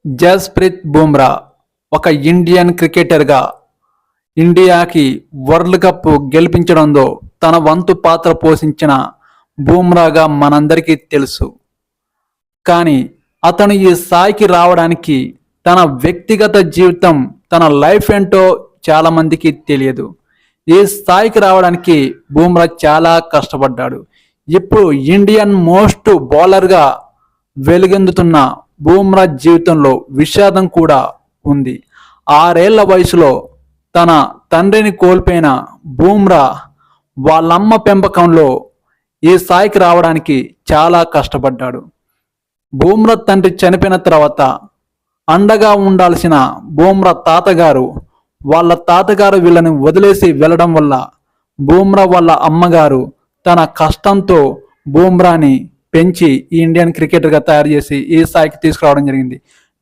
జస్ప్రీత్ బుమ్రా ఒక ఇండియన్ క్రికెటర్గా ఇండియాకి world cup గెలిపించడంలో తన వంతు పాత్ర పోషించిన బుమ్రాగా మనందరికీ తెలుసు. కానీ అతను ఈ స్థాయికి రావడానికి తన వ్యక్తిగత జీవితం, తన లైఫ్ ఏంటో చాలామందికి తెలియదు. ఈ స్థాయికి రావడానికి బుమ్రా చాలా కష్టపడ్డాడు. ఇప్పుడు ఇండియన్ మోస్ట్ బౌలర్గా వెలుగొందుతున్న బుమ్రా జీవితంలో విషాదం కూడా ఉంది. 6 ఏళ్ల వయసులో తన తండ్రిని కోల్పోయిన బుమ్రా వాళ్ళమ్మ పెంపకంలో ఈ స్థాయికి రావడానికి చాలా కష్టపడ్డాడు. బుమ్రా తండ్రి చనిపోయిన తర్వాత అండగా ఉండాల్సిన బుమ్రా తాతగారు వాళ్ళ తాతగారు వీళ్ళని వదిలేసి వెళ్ళడం వల్ల బుమ్రా వాళ్ళ అమ్మగారు తన కష్టంతో బుమ్రాని పెంచి ఈ ఇండియన్ క్రికెటర్గా తయారు చేసి ఈ స్థాయికి తీసుకురావడం జరిగింది.